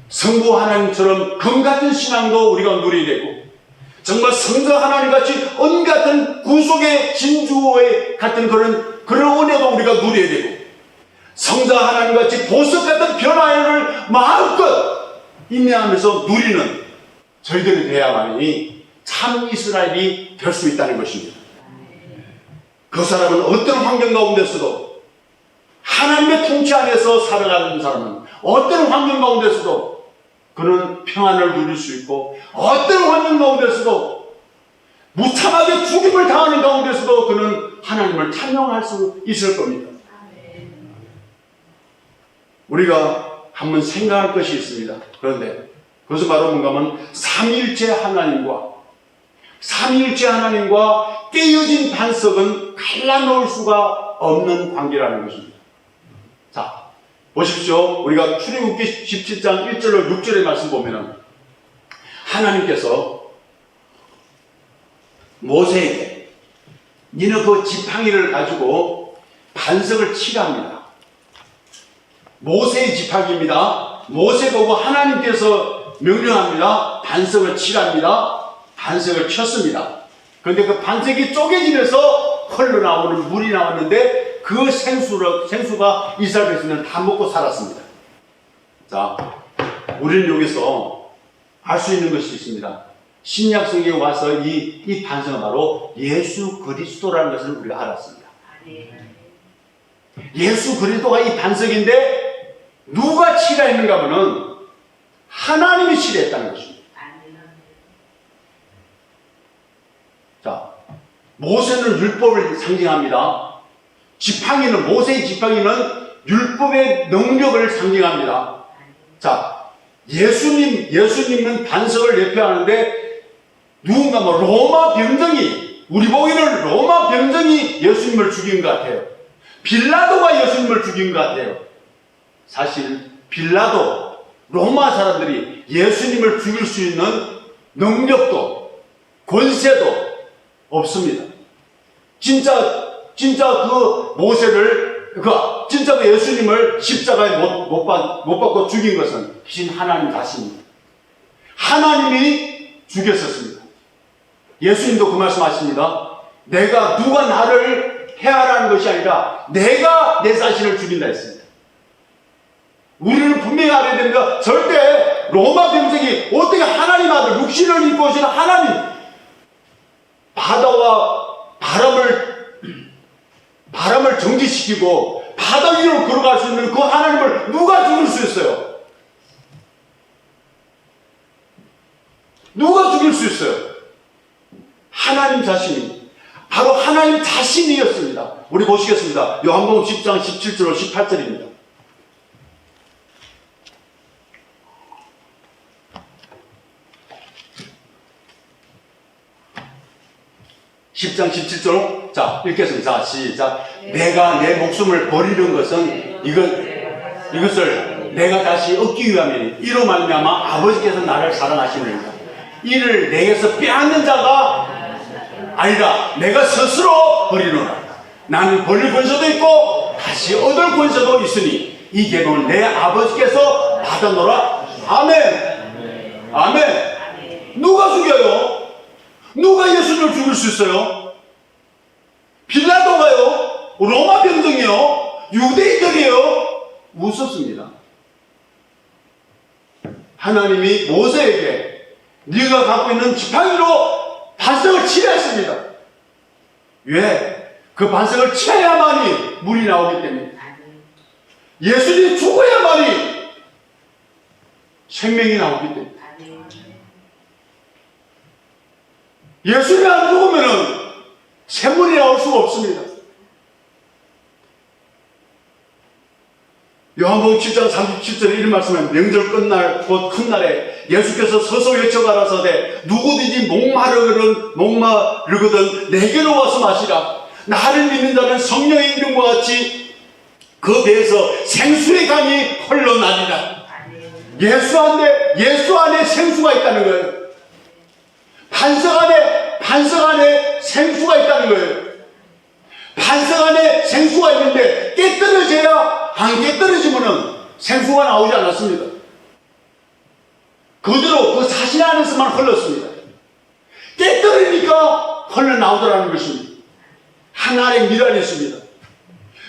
Speaker 1: 성부 하나님처럼 금 같은 신앙도 우리가 누려야 되고 정말 성자 하나님같이 은 같은 구속의 진주의 같은 그런 은혜도 우리가 누려야 되고 성자 하나님같이 보석 같은 변화를 마음껏 인내하면서 누리는 저희들이 되어야만이 참 이스라엘이 될 수 있다는 것입니다. 그 사람은 어떤 환경 가운데서도 하나님의 통치 안에서 살아가는 사람은 어떤 환경 가운데서도 그는 평안을 누릴 수 있고 어떤 환경 가운데서도 무참하게 죽임을 당하는 가운데서도 그는 하나님을 찬양할 수 있을 겁니다. 우리가 한번 생각할 것이 있습니다. 그런데 그것은 바로 뭔가 하면 삼위일체 하나님과 깨어진 반석은 갈라놓을 수가 없는 관계라는 것입니다. 자, 보십시오. 우리가 출애굽기 17장 1절로 6절의 말씀 보면은 하나님께서 모세에게 너는 그 지팡이를 가지고 반석을 치라 합니다. 모세의 지팡이입니다. 모세 보고 하나님께서 명령합니다. 반석을 치랍니다. 반석을 쳤습니다. 그런데 그 반석이 쪼개지면서 흘러나오는 물이 나왔는데 그 생수가 이스라엘 백성들은 다 먹고 살았습니다. 자, 우리는 여기서 알 수 있는 것이 있습니다. 신약성경에 와서 이 반석은 바로 예수 그리스도라는 것을 우리가 알았습니다. 예수 그리스도가 이 반석인데 누가 치라 했는가 하면은 하나님이 치라했다는 것입니다. 자, 모세는 율법을 상징합니다. 모세의 지팡이는 율법의 능력을 상징합니다. 자, 예수님은 반석을 예표하는데 누군가 로마 병정이, 우리 보기에는 로마 병정이 예수님을 죽인 것 같아요. 빌라도가 예수님을 죽인 것 같아요. 사실 빌라도, 로마 사람들이 예수님을 죽일 수 있는 능력도 권세도 없습니다. 진짜 그 모세를, 진짜 그 예수님을 십자가에 못 박고 죽인 것은 신 하나님 자신입니다. 하나님이 죽였었습니다. 예수님도 그 말씀하십니다. 누가 나를 해하라는 것이 아니라 내가 내 자신을 죽인다 했습니다. 우리는 분명히 알아야 됩니다. 절대 로마 병정이 어떻게 하나님 아들, 육신을 입고 오시는 하나님, 바다와 바람을 정지시키고 바다 위로 걸어갈 수 있는 그 하나님을 누가 죽일 수 있어요? 누가 죽일 수 있어요? 하나님 자신이, 바로 하나님 자신이었습니다. 우리 보시겠습니다. 요한복음 10장 17절 18절입니다. 10장 17절. 자, 읽겠습니다. 자, 시작. 내가 내 목숨을 버리는 것은 이것을 내가 다시 얻기 위함이니 이로 말미암아 아버지께서 나를 사랑하시느니라. 이를 내게서 빼앗는 자가 아니라 내가 스스로 버리노라. 나는 버릴 권세도 있고 다시 얻을 권세도 있으니 이 계명을 내 아버지께서 받았노라. 아멘. 아멘. 누가 죽여요? 누가 예수님을 죽일 수 있어요? 빌라도가요? 로마 병정이요? 유대인들이요? 웃었습니다. 하나님이 모세에게 네가 갖고 있는 지팡이로 반석을 치라 했습니다. 왜? 그 반석을 쳐야만이 물이 나오기 때문에, 예수님이 죽어야만이 생명이 나오기 때문에, 예수님이 안 죽으면은 샘물이 나올 수가 없습니다. 요한복음 7장 37절에 이런 말씀을, 명절 끝날 곧 큰 날에 예수께서 서서 외쳐 가라사대 누구든지 목마르거든 내게로 와서 마시라. 나를 믿는 자는 성령의 이름과 같이 그 배에서 생수의 강이 흘러나리라. 예수 안에 생수가 있다는 거예요. 반석 안에 생수가 있다는 거예요. 반석 안에 생수가 있는데 깨떨어져야, 안 깨떨어지면은 생수가 나오지 않았습니다. 그대로 그 자신 안에서만 흘렀습니다. 깨떨어지니까 흘러나오더라는 것입니다. 하나의 미랄이 있습니다.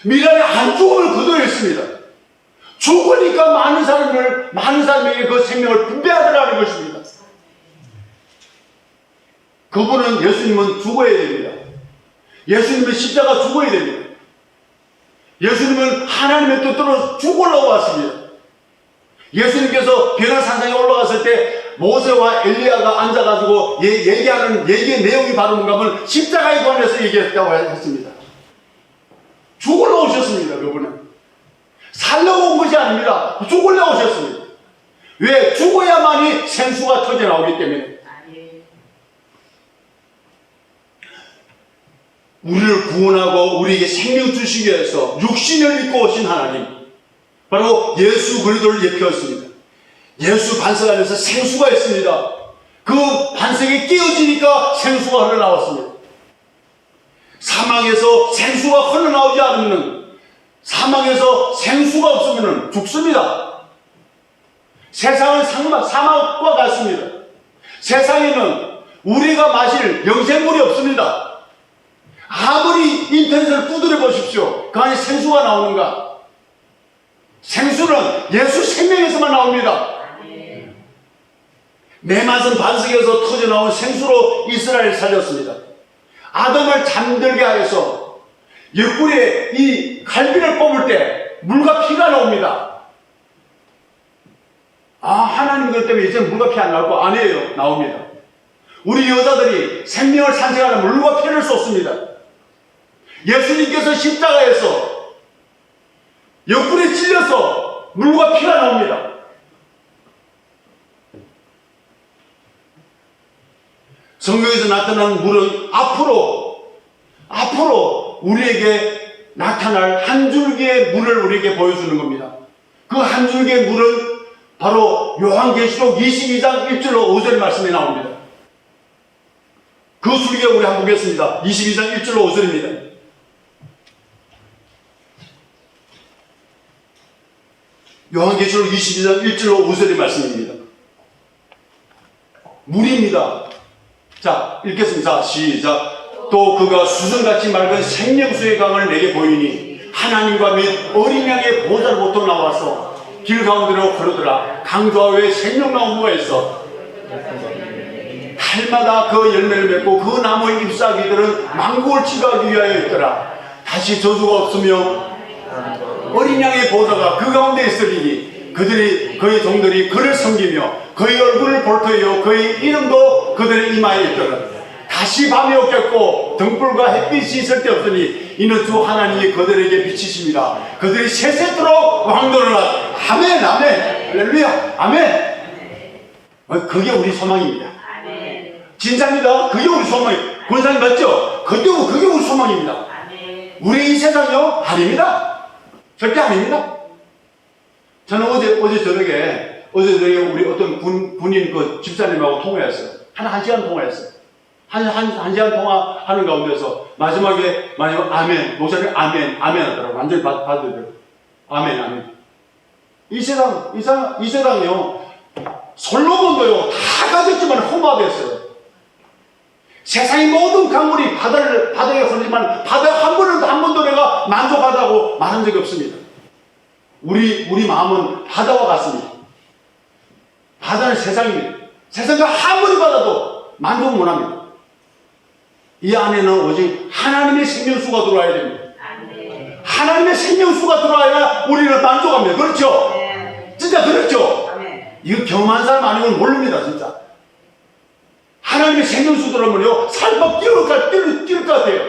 Speaker 1: 미랄이 안 죽음을 거둬냈습니다. 죽으니까 많은 사람에게 그 생명을 분배하더라는 것입니다. 그분은, 예수님은 죽어야 됩니다. 예수님은 십자가 죽어야 됩니다. 예수님은 하나님의 뜻대로 죽으려고 왔습니다. 예수님께서 변화산상에 올라갔을 때 모세와 엘리야가 앉아가지고 얘기하는 얘기의 내용이 바로 뭔가 하면 십자가에 관해서 얘기했다고 했습니다. 죽으러 오셨습니다. 그분은 살려고 온 것이 아닙니다. 죽으려 오셨습니다. 왜? 죽어야만이 생수가 터져 나오기 때문에. 우리를 구원하고 우리에게 생명 주시기 위해서 육신을 입고 오신 하나님, 바로 예수 그리스도를 예표했습니다. 예수 반석 안에서 생수가 있습니다. 그 반석이 깨어지니까 생수가 흘러나왔습니다. 사막에서 생수가 흘러나오지 않으면, 사막에서 생수가 없으면 죽습니다. 세상은 사막과 같습니다. 세상에는 우리가 마실 영생물이 없습니다. 아무리 인터넷을 두드려 보십시오. 그 안에 생수가 나오는가? 생수는 예수 생명에서만 나옵니다. 메마른 반석에서 터져나온 생수로 이스라엘을 살렸습니다. 아담을 잠들게 하여서 옆구리에 이 갈비를 뽑을 때 물과 피가 나옵니다. 하나님 그 때문에 이제 물과 피 안 나올 거 아니에요. 나옵니다. 우리 여자들이 생명을 산책하는 물과 피를 쏟습니다. 예수님께서 십자가에서 옆구리에 찔려서 물과 피가 나옵니다. 성경에서 나타난 물은 앞으로 우리에게 나타날 한 줄기의 물을 우리에게 보여주는 겁니다. 그 한 줄기의 물은 바로 요한계시록 22장 1절로 5절 말씀에 나옵니다. 그 줄기 우리 한번 보겠습니다. 22장 1절로 5절입니다. 요한계시록 22장 1절로 5절의 말씀입니다. 물입니다. 자, 읽겠습니다. 시작. 또 그가 수정같이 맑은 생명수의 강을 내게 보이니 하나님과 및 어린 양의 보좌로부터 나와서 길 가운데로 흐르더라. 강 좌우에 생명나무가 있어 달마다 그 열매를 맺고 그 나무의 잎사귀들은 망국을 치료하기 위하여 있더라. 다시 저주가 없으며 어린 양의 보좌가 그 가운데 있으리니 그의 종들이 그를 섬기며 그의 얼굴을 볼터이요 그의 이름도 그들의 이마에 있더라. 다시 밤이 없겠고 등불과 햇빛이 있을 데 없으니 이는 주 하나님이 그들에게 비치십니다. 그들이 세세토록 왕도를 하라. 아멘, 아멘, 할렐루야, 아멘. 그게 우리 소망입니다. 진짜입니다. 그게 우리 소망입니다. 권사님 맞죠? 그게 우리 소망입니다. 우리 이 세상이요? 아닙니다. 절대 아닙니다. 저는 어제 저녁에 우리 어떤 군인 그 집사님하고 통화했어요. 한 시간 통화했어요. 한 시간 통화하는 가운데서 마지막에 아멘, 목사님 아멘 하더라고. 완전히 받으더라고. 아멘. 이 세상이요. 솔로몬도요. 다 가졌지만 험화됐어요. 세상의 모든 강물이 바다에 흐르지만 바다 한 번도 내가 만족하다고 말한 적이 없습니다. 우리 마음은 바다와 같습니다. 바다는 세상입니다. 세상과 아무리 받아도 만족 못합니다. 이 안에는 오직 하나님의 생명수가 들어와야 됩니다. 하나님의 생명수가 들어와야 우리는 만족합니다. 그렇죠? 진짜 그렇죠? 이거 경험한 사람 아니면 모릅니다. 진짜 하나님의 생명수 들어오면요 살막 뛰어올 것 같아요.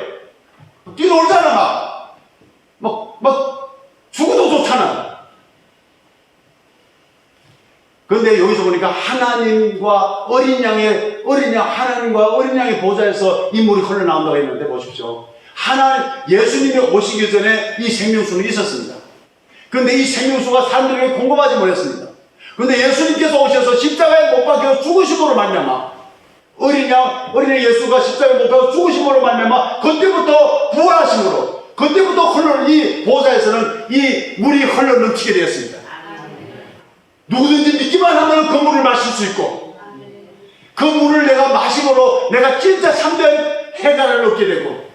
Speaker 1: 뛰어올잖아. 막 죽어도 좋잖아. 그런데 여기서 보니까 하나님과 어린 양의 보좌에서 이 물이 흘러나온다고 했는데 보십시오. 예수님이 오시기 전에 이 생명수는 있었습니다. 그런데 이 생명수가 사람들에게 공급하지 못했습니다. 그런데 예수님께서 오셔서 십자가에 못 박혀 죽으심으로 말미암아 어린 양 예수가 십자가에 못 박혀 죽으심으로 말미암아 그때부터 부활하심으로 그때부터 흘러는 이 보좌에서는 이 물이 흘러 넘치게 되었습니다. 누구든지 믿기만 하면 그 물을 마실 수 있고 그 물을 내가 마심으로 내가 진짜 참된 해가를 얻게 되고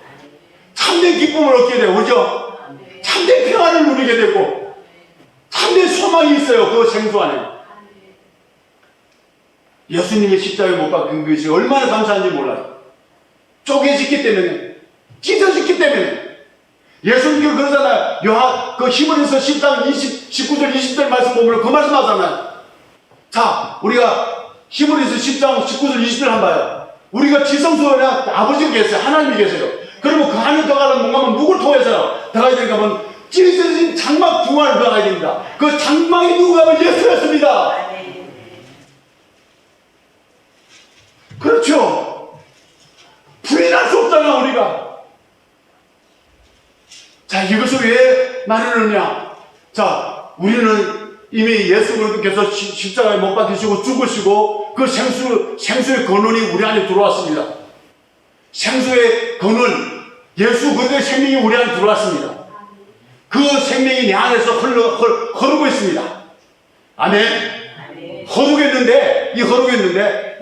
Speaker 1: 참된 기쁨을 얻게 되고 그죠? 참된 평안을 누리게 되고 참된 소망이 있어요. 그 생수 안에. 예수님의 십자가에 못 박힌 것이 얼마나 감사한지 몰라요. 쪼개졌기 때문에 찢어졌기 때문에 예수님께서 그러잖아요. 그 히브리서 10장 19절 20절 말씀 보면 그 말씀 하잖아요. 자, 우리가 히브리서 10장 19절 20절 한번 봐요. 우리가 지성소에 아버지가 계세요. 하나님이 계세요. 그러면 그 안에 들어가려면 뭔가 하면 누굴 통해서 들어가야 되는가 하면 찢어진 장막 두 안을 들어가야 됩니다. 그 장막이 누구가 하면 예수였습니다. 그렇죠. 부인할 수 없잖아 우리가. 자, 이것을 왜 말하느냐. 자, 우리는 이미 예수 그리스도께서 십자가에 못 박히시고 죽으시고 그 생수의 근원이 우리 안에 들어왔습니다. 생수의 근원, 예수 그리스도의 생명이 우리 안에 들어왔습니다. 그 생명이 내 안에서 흐르고 있습니다. 아멘. 허루겠는데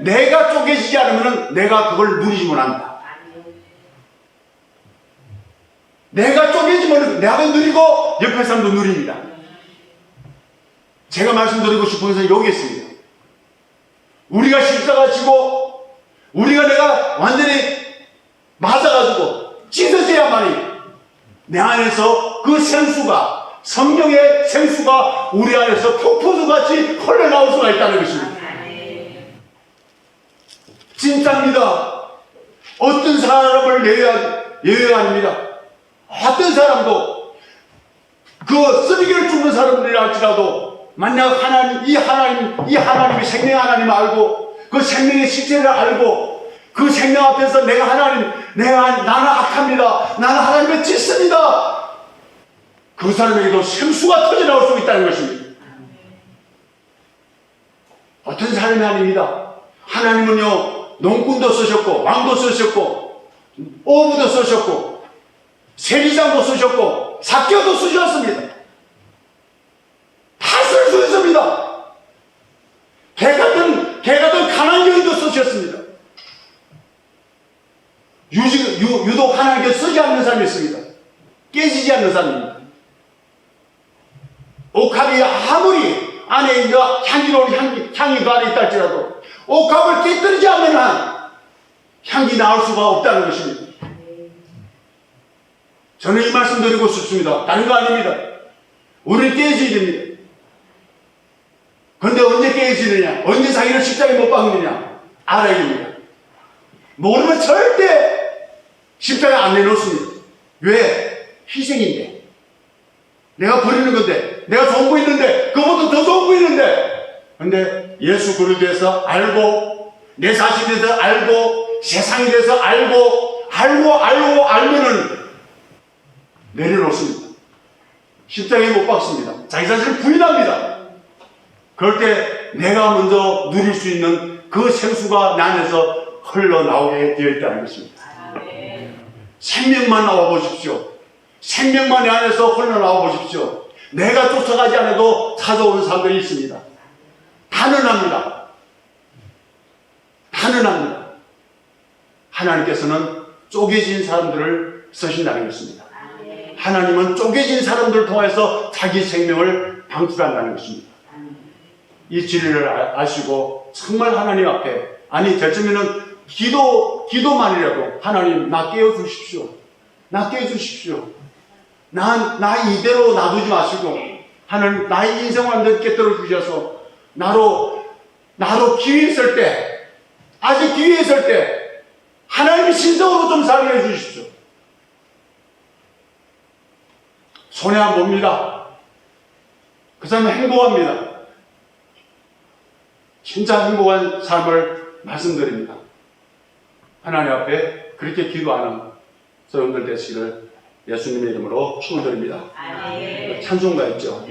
Speaker 1: 내가 쪼개지지 않으면 내가 그걸 누리지 못합니다. 내가 쪼개지면 내가 누리고 옆에 사람도 누립니다. 제가 말씀드리고 싶은 것은 여기 있습니다. 우리가 십자가 지고 우리가 내가 완전히 맞아가지고 찢어져야만이 내 안에서 그 생수가, 성령의 생수가 우리 안에서 폭포수같이 흘러나올 수가 있다는 것입니다. 진짜입니다. 어떤 사람을 예외가 아닙니다. 어떤 사람도 그 쓰레기를 줍는 사람들이 할지라도 만약 이 하나님이 생명의 하나님을 알고 그 생명의 실체를 알고 그 생명 앞에서 나는 악합니다. 나는 하나님의 짓습니다. 그 사람에게도 생수가 터져나올 수 있다는 것입니다. 어떤 사람이 아닙니다. 하나님은요, 농꾼도 쓰셨고, 왕도 쓰셨고, 어부도 쓰셨고, 세리장도 쓰셨고, 삭개도 쓰셨습니다. 다 쓸 수 있습니다. 개 같은 가난한 여인도 쓰셨습니다. 유독 하나님께 쓰지 않는 사람이 있습니다. 깨지지 않는 사람입니다. 옥합이 아무리 안에 향기로운 향이 그 안에 있다 할지라도 옥합을 깨뜨리지 않는 한 향기 나올 수가 없다는 것입니다. 저는 이 말씀 드리고 싶습니다. 다른 거 아닙니다. 우리는 깨져야 됩니다. 그런데 언제 깨지느냐? 언제 자기를 십자가에 못 박느냐? 알아야 됩니다. 모르면 절대 십자가에 안 내놓습니다. 왜? 희생인데. 내가 버리는 건데. 내가 좋은 거 있는데. 그것보다 더 좋은 거 있는데. 근데 예수 그리스도에서 알고 내 자신에 대해서 알고 세상에 대해서 알면은 내려놓습니다. 십자가에 못 박습니다. 자기 자신을 부인합니다. 그럴 때 내가 먼저 누릴 수 있는 그 생수가 내 안에서 흘러나오게 되어 있다는 것입니다. 생명만 나와 보십시오. 생명만 내 안에서 흘러나와 보십시오. 내가 쫓아가지 않아도 찾아오는 사람들이 있습니다. 단언합니다. 하나님께서는 쪼개진 사람들을 쓰신다는 것입니다. 하나님은 쪼개진 사람들을 통해서 자기 생명을 방출한다는 것입니다. 이 진리를 아시고 정말 하나님 앞에 될쯤에는 기도만이라도 하나님 나 깨워주십시오. 나 이대로 놔두지 마시고 하나님 나의 인생을 완전히 깨뜨려 주셔서 나로 기회 있을 때 아직 기회 있을 때 하나님의 신성으로 좀 살게 해주십시오. 손해 안 봅니다. 그 사람은 행복합니다. 진짜 행복한 삶을 말씀드립니다. 하나님 앞에 그렇게 기도하는 여러분들 되시기를 예수님의 이름으로 축원드립니다. 찬송가 있죠.